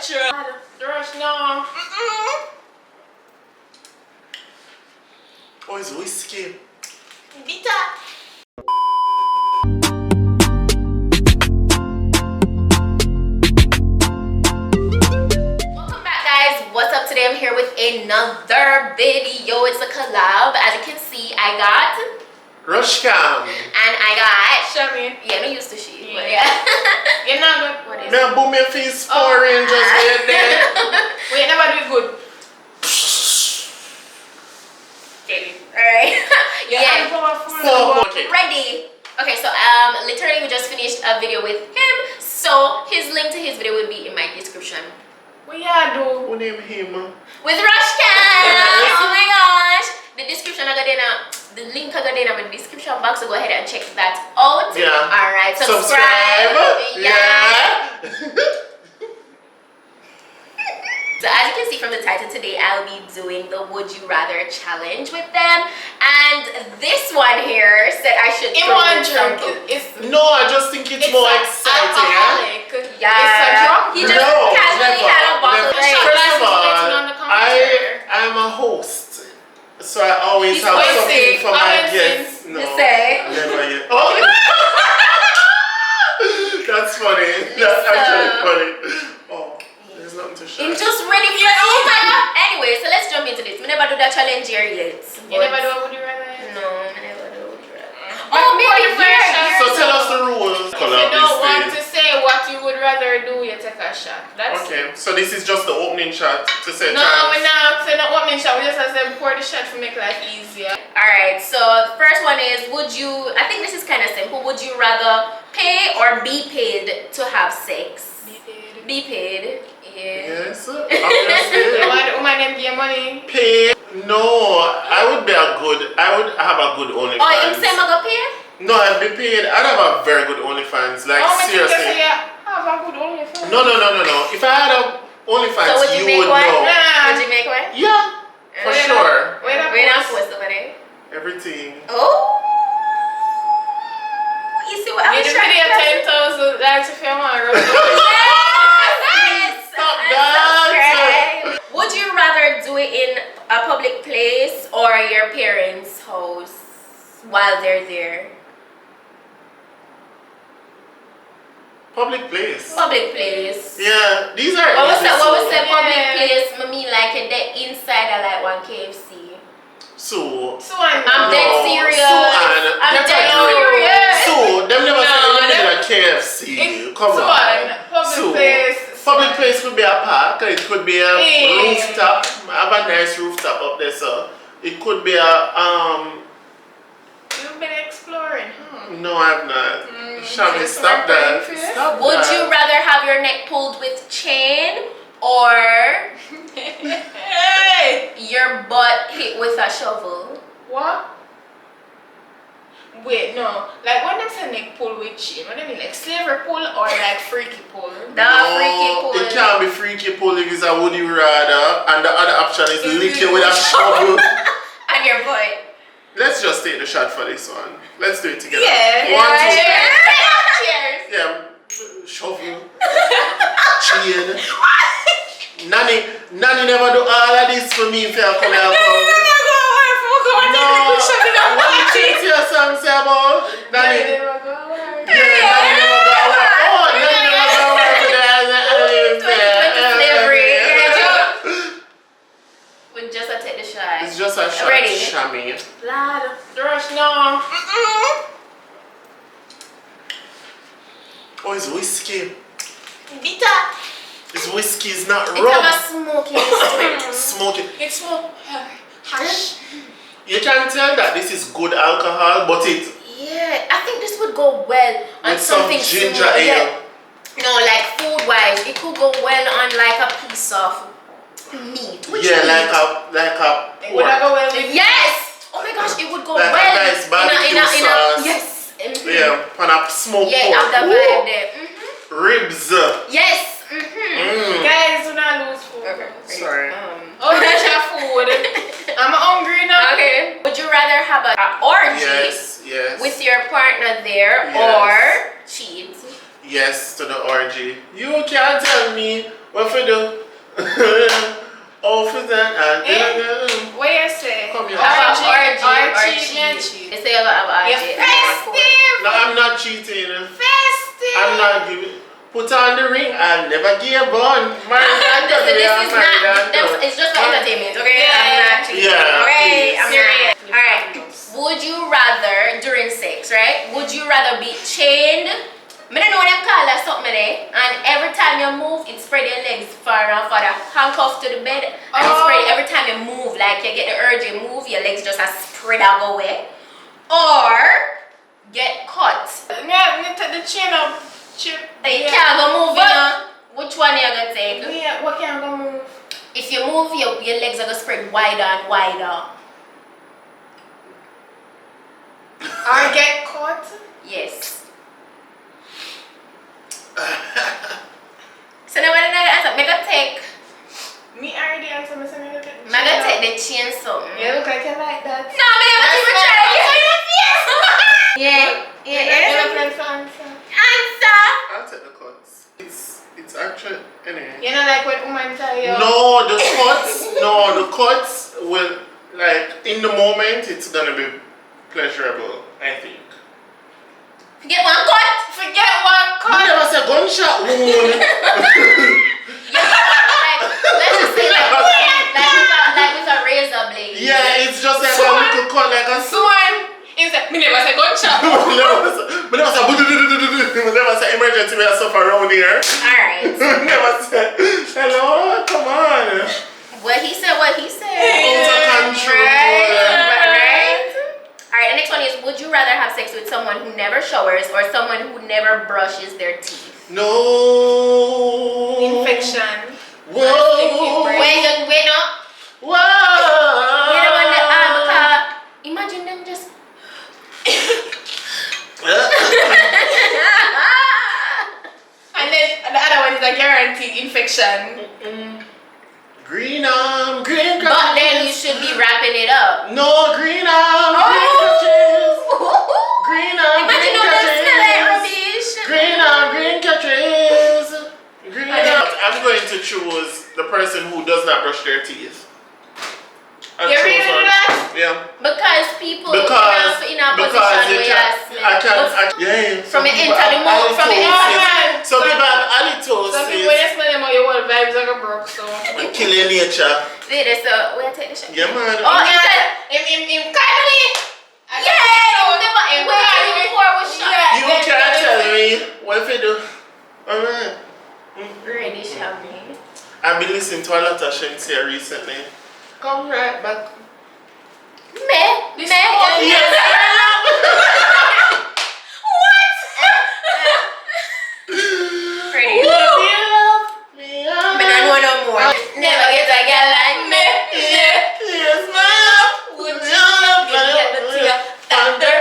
true. Rush, no. Oh, it's whiskey. Bitter. Welcome back, guys. What's up? Today I'm here with another video. It's a collab. As you can see, I got Rushcam. and I got Shami. yeah, no used to she, but yeah. You're not good. What is Now boom your face Power Rangers right there. Wait, never do it good. Alright. Yeah. So, okay. Ready. Okay, so literally we just finished a video with him. So his link to his video will be in my description. What you do? Who name him? With Rushcam! Oh my gosh! The description I got in the link I got in the description box, so go ahead and check that out. Yeah. Alright, subscribe. Yeah. So as you can see from the title, today I'll be doing the Would You Rather challenge with them. And this one here said I should In throw one in drink, something. it's No, I just think it's more exciting. alcoholic. Yeah. It's a drunk. He just casually had a bottle. Never. Like, First of all, on the counter. I'm a host, so I always He's have wasting. something for my Wasting. guests. No, You say. never yet. Oh, that's funny. That's actually funny. Oh, there's nothing to show. I'm just ready for it. Oh my god. Anyway, so let's jump into this. We never do that challenge here yet. You never do a Would You Rather? No, I never do Would You Rather. Oh, maybe So tell us the rules. If you don't want to say what you would rather do, you take a shot. That's Okay, so this is just the opening shot to say No, we're not saying the opening shot. We just have to pour the shot to make life easier. Alright, so the first one is, I think this is kind of simple. Would you rather pay or be paid to have sex? Be paid. Be paid. Yeah. Yes, You obviously. want the woman them give money? Pay? No, I would have a good OnlyFans. Oh, you say I'm gonna pay? No, I'd be paid. I'd have a very good OnlyFans. Like, Oh, but you just seriously. say, have a good OnlyFans. No. If I had a OnlyFans, So would you make would one? know. Would you make one? Yeah, for sure. Wait up. Wait, I'm supposed to money. Everything. Oh, you see what I Give was the trying video to 10,000 likes if you want. Yes! Stop And that. subscribe. Would you rather do it in a public place or your parents' house while they're there? Public place. Public place. Yeah, these are. What was easy, that? What was that Yeah. public place? I mean, like the inside of like one KFC. So. I'm dead No, serious. Suan, I'm get dead a drink. serious. So, them never No, say them- a KFC. Come on. Public So, place. Public place could be a park, it could be a Yeah. rooftop. I have a nice rooftop up there, so it could be a You've been exploring, huh? no, I've not. Shami, just stop work that. for you? Stop Would that. you rather have your neck pulled with chain or Hey! your butt hit with a shovel? What? Wait, no. Like when they say neck pull with chain, what do you mean? Like slavery pull or like freaky pull? Freaky pull. It can't be freaky pull if it's a would you rather, and the other option is lick you with a shovel. And your butt. Let's just take the shot for this one. Let's do it together. Yeah. One, two, Cheers. Cheers. yeah. Shovel. Chain. Nanny never do all of this for me if you come here. No, what you think to your song say about Nanny? Yeah, Nanny never go away. Oh, Nanny never go away today. We just have to take the shot. It's just a shot, Ready? Shami. Lad. Rush, no. Oh, it's whiskey. Bitter. It's whiskey, it's not It's rum. a smoking straight. Smoking. It's smoke. Hush. You can tell that this is good alcohol, but it Yeah, I think this would go well on with some something ginger smooth. ale. Yeah. No, like food wise, it could go well on like a piece of meat. Which Yeah, meat? like a Would I pork. go well with Yes! Oh my gosh, it would go Like a well nice barbecue sauce. yes. Yeah, on a smoked Yeah, pork. have the Ooh. vibe there. Ribs. Yes. Guys, do not lose food. Okay. Sorry. Oh, that's your food. I'm hungry now. Okay. Would you rather have a orgy Yes. with your partner there Yes. or cheat? Yes to the orgy. You can't tell me What for do? Oh, for that. What you say? Come here. Cheese. They say you're gonna have You're RG. festive. No, I'm not cheating. Festive. I'm not giving. Put on the ring. I'll never give a bun. It's just for entertainment, okay? Yeah. I'm not cheating. Yeah, Okay? please. I'm not. Alright. Would you rather, during sex, right? Would you rather be chained? I don't know what them call that something there. And every time you move, it spread your legs far and farther. Handcuffed to the bed. And it spread every time you move. Like you get the urge, you move, your legs just spread out away. Or get caught. Yeah, me take the chain up. Chip. You can't go move, you know. Which one are you going to take? Yeah, what can I go move? If you move, your legs are going to spread wider and wider. Or get caught? Yes. So now what did I answer? Make a take. Me already answered me something like that. I'm going to take the chain something. You look like you like that. No, me never even try it. Yeah. You look like to answer. Answer. I'll take the cuts. It's actually anyway. You know like when women tell you. No, the cuts will, like, in the moment it's gonna be pleasurable, I think. Forget one cut. Forget one You cut. never say gunshot wound. Let's just say like with a razor blade. Yeah, it's just like a little cut, like a Swan. He said, me never say gunshot. We never say emergency we have stuff around here. Alright. Never say hello, come on. What he said. Out of control. Right. Alright, the next one is, would you rather have sex with someone who never showers or someone who never brushes their teeth? No. Infection. Whoa. Wait no. Whoa. You know what imagine them just And then the other one is a guaranteed infection. Green arm, green crutches. but then you should be wrapping it up. No, green arm, green crutches. Green arm, Imagine green all them smell like crutches. rubbish. Green arm, green crutches. Green arm. I'm going to choose the person who does not brush their teeth. You really do that? Yeah. Because people in a position you where yeah. from the enter the mouth, from the enter. Some people have halitosis. Some people when you smell them out, your whole vibes are broke, so. And kill your nature. Wait, so where take the shit? Yeah, man. Oh, Him kindly. You can't tell me what if you do. Alright. Really, Shelby. I've been listening to a lot of Shen's here recently. Come right back. Me? Yes. Pretty. But I know no more. Never get a girl like me. Yes, ma'am. Would you love me? Thunder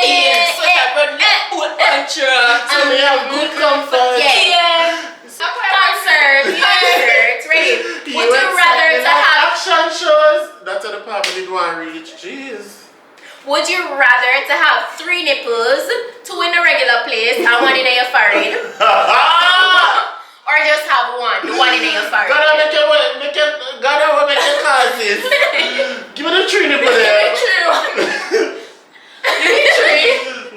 ears. So I run like old puncher. So we have good comfort. Yeah. Concert. Ready. Would you rather to have action shows? That's what the part we didn't want to reach. Jeez. Would you rather to have 3 nipples, 2 in a regular place and 1 in your forehead? Or just have 1 in your forehead? Gotta make your causes. Give me the 3 nipple there.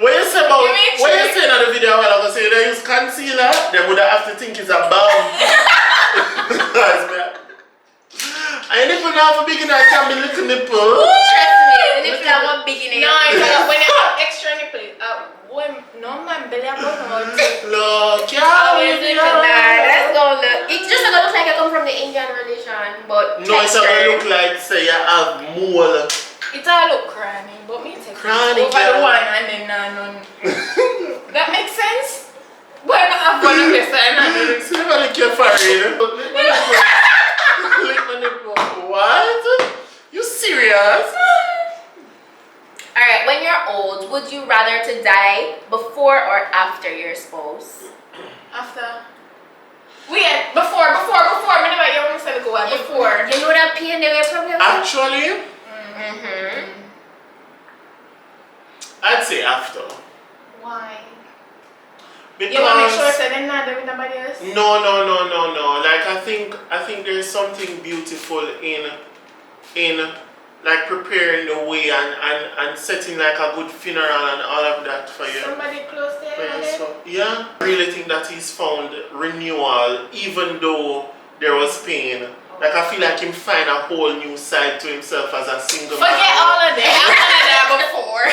What you say about, what you say in the video a while ago, say they use concealer, they would have to think it's a balm. I nipple now for big enough, I can be little nipple. Trust me, the nipple are not big in No, it's like when you have extra nipple. No man, belly up on Look, let's go look. It's just gonna look like I come from the Indian religion, but no, it's gonna look like say you have mole. It all look cranny, but me take Cranny, over the one and then none. That makes sense? Why not have one of this and another? See if I lick your forehead. Lick my nipple. What? You serious? Alright, when you're old, would you rather to die before or after your spouse? After. Wait, before. Whenever you want to say go before. You know that pain they were probably Actually, I'd say after. Why? Because You want to make sure that they're not doing nobody else? no. Like I think there's something beautiful in like preparing the way and setting like a good funeral and all of that for you. Somebody close For there. yourself. Yeah. I really think that he's found renewal even though there was pain. Like I feel like him find a whole new side to himself as a single man. Forget all of that. I've done that before.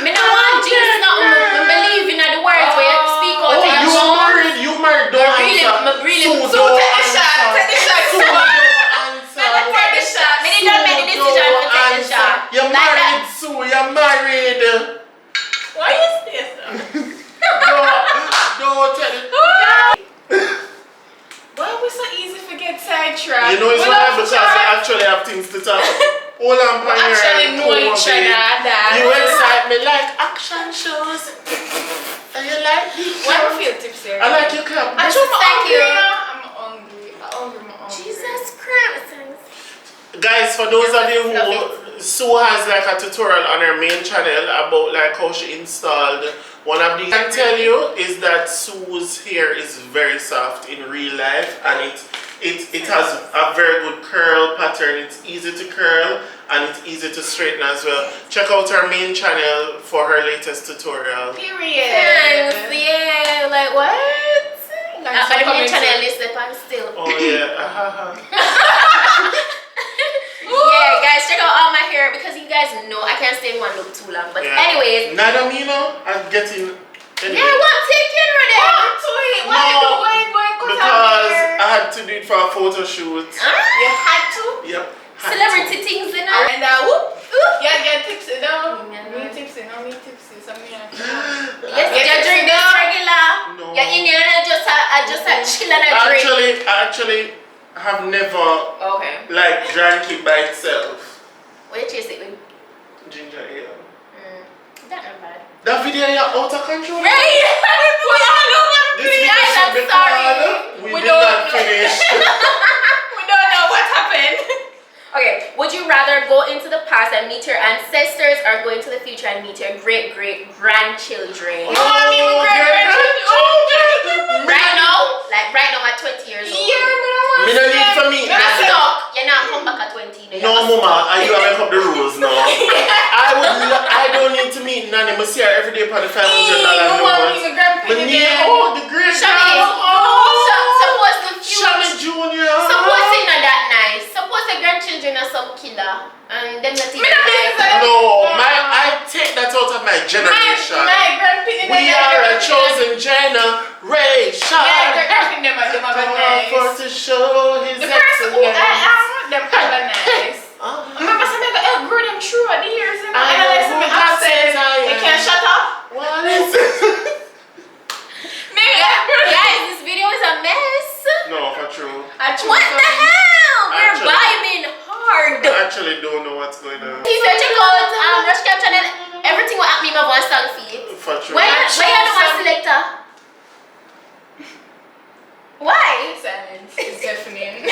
Me no want Jesus nothing. I believe in the words where you speak out of your mouth. You married, don't answer. Really, So take the shot. Take the shot. Sue, don't answer. Take the shot. Me did not make the decision to take the shot. You're Like married, that. Sue. You're married. Why is this? Don't tell it. Why are we so easy to get sidetracked? You know it's why because we actually have things to talk. Hold on, We actually know each other. You excite me like action shows. And you like the Why do you feel tipsy? I like your cup. I'm Thank you. hungry. I'm hungry. Jesus Christ. Guys, for those of you who Sue has like a tutorial on her main channel about like how she installed one of these. I can tell you is that Sue's hair is very soft in real life and it has a very good curl pattern. It's easy to curl and it's easy to straighten as well. Check out her main channel for her latest tutorial. Period. Thanks. Yeah. Like what? Thanks I for the main coming channel to- list and still. Oh yeah. Yeah, guys, check out all my hair because you guys know I can't stay in one look too long. But Yeah. anyways, Neither me no, I'm getting anyway. yeah, what taking with it? No, Why because I had to do it for a photo shoot. You had to? Yep. had Celebrity things, you know. And whoop. Yeah, get tipsy now. Yeah. Me tipsy, no me tipsy. Something like Yes, Get you drink tipsy this now. regular. No. You're in here and I just chill and I drink. I actually have never Okay. like drank it by itself. What you chase it with? Ginger ale. That not bad. That video you're out of control. Right? We all over the This place. video Guys, should I'm be sorry. called We We Did don't Not know. Finish. We don't know what happened. Okay, would you rather go into the past and meet your ancestors or go into the future and meet your great-great-grandchildren? No, I mean, we Right now? Like right now at 20 years old? Me no need for me. You're not stuck. You're not come back at 20. No, mama, and you have make up the rules now. I don't need to meet Nanny. I see her every day for the $500 notes. But the great Shami, suppose the Shami future. Junior. Suppose it's not that nice. Suppose the grandchildren are some killer. And them not even nice. No, I take that out of my generation. My grandparents. We are a chosen generation. Yeah, the grandparents them are nice. For to show his The person who I excellence. them kind of nice. Remember some of the grew them through the years and I know analyze who them God says upstairs. I They am. can't shut up. What is it? Guys, this video is a mess. No, for true. What the hell? We're Actually- vibing hard. I actually don't know what's going on. Please check out Rushcam channel. Everything will happen in my one song feed. For true. Why you don't want selector? Why? Silence is deafening.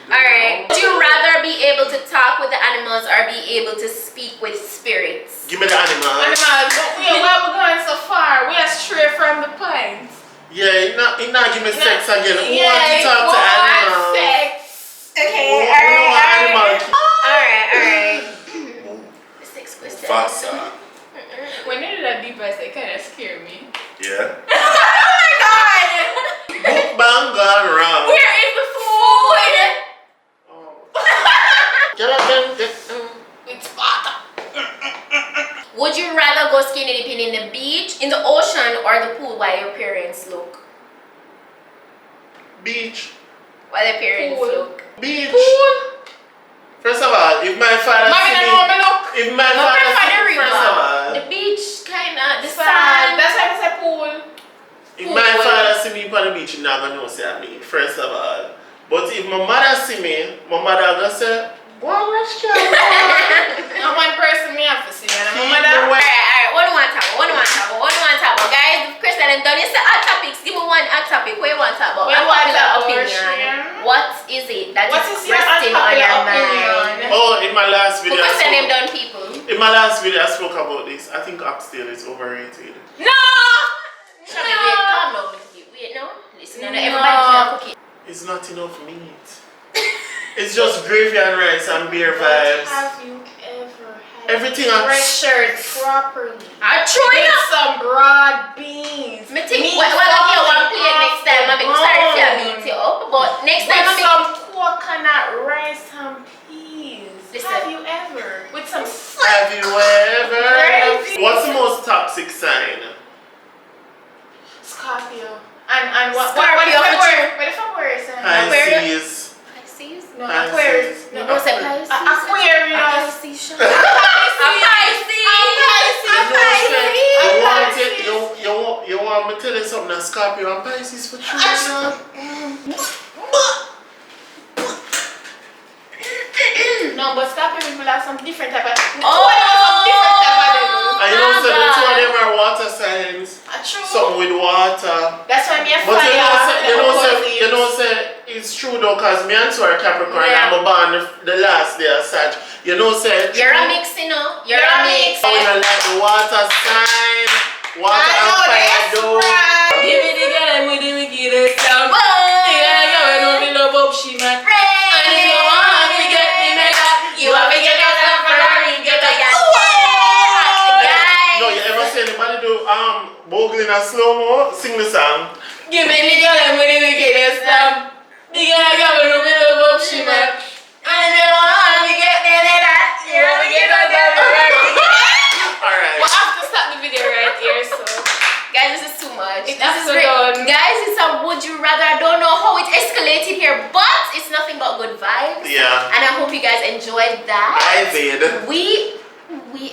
Alright. Would you rather be able to talk with the animals or be able to speak with spirits? Give me the animal. Animals, but where we going so far? We are straight from the point. Yeah, it not give me sex again. Who Yeah, wants to talk to animals? sex. Okay, Who know animal? Alright. The next question. Faster. When you do that deep voice, they kind of scare me. Yeah. Oh my god! Book bang gone wrong. Where is the food? It's water. Would you rather go skinny dipping in the beach, in the ocean, or the pool while your parents look? Beach. While their parents Pool. look. Beach. Pool. First of all, if my father Mommy, see I me, know me look. if my No, father prefer the see me, river. first of all, The beach, kinda, the Sand. sand. That's why I say pool. if my father see me on the beach, he not gonna know say I me. First of all, but if my mother see me, my mother gonna say, "Well, Rushcam." Not one person me have to see. And my mother. Alright, what do you want to talk about? Guys, Chris and done When you say hot topics, give me one hot topic. What you want to talk about? What you want to talk about, opinion. Rushcam? What is it that What is is your resting on unpopular your opinion? mind? Oh, in my last Who video, can send them down, people? in my last video, I spoke about this. I think oxtail is overrated. No! Shami, wait, calm down with you. Wait, no? Listen, no, everybody can cook it. It's not enough meat. It's just gravy and rice and beer vibes. Have you ever had Everything I- pressured properly? I try With it. some broad beans. Me think, Meat well, I get one falling plate next off time. the I'm sorry if you bone. beat it up, but next time With I'm some coconut rice and peas. Listen. Have you ever? With some Have you ever? Gravy. What's the most toxic sign? Scorpio. And what Scorpio if for February? What if February? Pisces. Pisces? No, Pisces. Aquarius. You No, know, say Pisces. Aquarius. Pisces. You want me to tell you something? A Scorpio and Pisces for true. No, but Scorpio people have some different type of. Oh! And you know, so the two of them are water signs. True. Something with water. That's why me a But fire. you know, say it's true though, cause me and two are Capricorn. Yeah. I'm born the last day of Sag. You know, say You're a mix, you know. You're You're a a mix. mix. I wanna like the water sign, water I and know fire that's though. right. Give me the girl and with the wickedest sound. Whoa! Yeah, girl, I know me love up she man. And if you want me get me mega, You want me get out of Ferrari, get a gas. Guys. No, you ever see anybody do bogle in a slow-mo? Sing the song. give me the girl and with the wickedest sound. The girl I know me love up she man. And if you want me get me mega, you want me get out of Ferrari. Alright. We'll have to stop the video right here, so. Guys, this is too much. It's This is so great. done. Guys, it's a would you rather. I don't know how it escalated here, but it's nothing but good vibes. Yeah. And I hope you guys enjoyed that. I did. We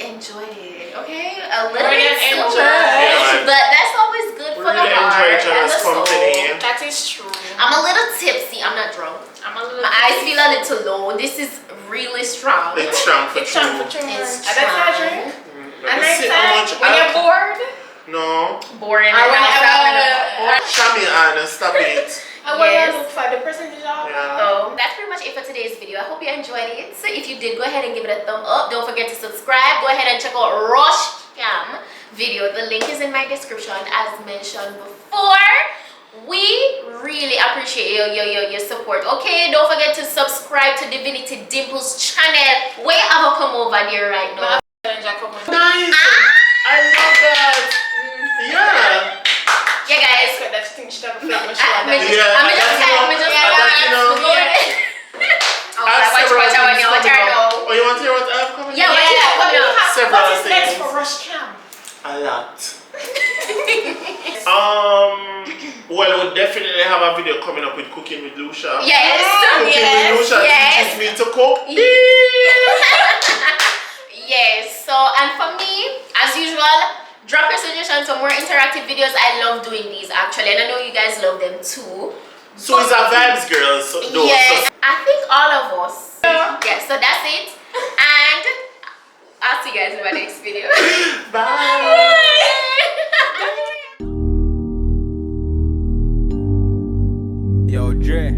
enjoyed it, okay? A little We're bit gonna too enjoy. much, Yeah. but that's always good We for the really enjoy heart each and other's the soul. company. That is true. I'm a little tipsy. I'm not drunk. I'm a little. My eyes feel a little low. This is really strong. It's strong for It's time for true. true. It's That's not strong. drink. Let And me next see how much time, when you're bored, No. Boring. I wanna. Shami Anna, stop it. I want Yes. to look for the percentage off. Yeah. So that's pretty much it for today's video. I hope you enjoyed it. So if you did, go ahead and give it a thumb up. Don't forget to subscribe. Go ahead and check out Rushcam video. The link is in my description as mentioned before. We really appreciate your support. Okay, don't forget to subscribe to Divinity Dimplez channel. Where I will come over there right now. Nice. I love that. Yeah. Yeah, guys. That thing should have a flat I'm machine. Oh, you want to hear what I have coming? Yeah, what you have coming up? Several What is next things. for Rushcam? A lot. Well, we'll definitely have a video coming up with Cooking with Lucia. Yes. Cooking with Lucia Yes. teaches me to cook. Yes. So, and for me, as usual, drop your suggestions for more interactive videos. I love doing these actually, and I know you guys love them too. So it's a vibes, girls. So those. Yes, I think all of us. Yes, so that's it. And I'll see you guys in my next video. Bye. Yo, Dre.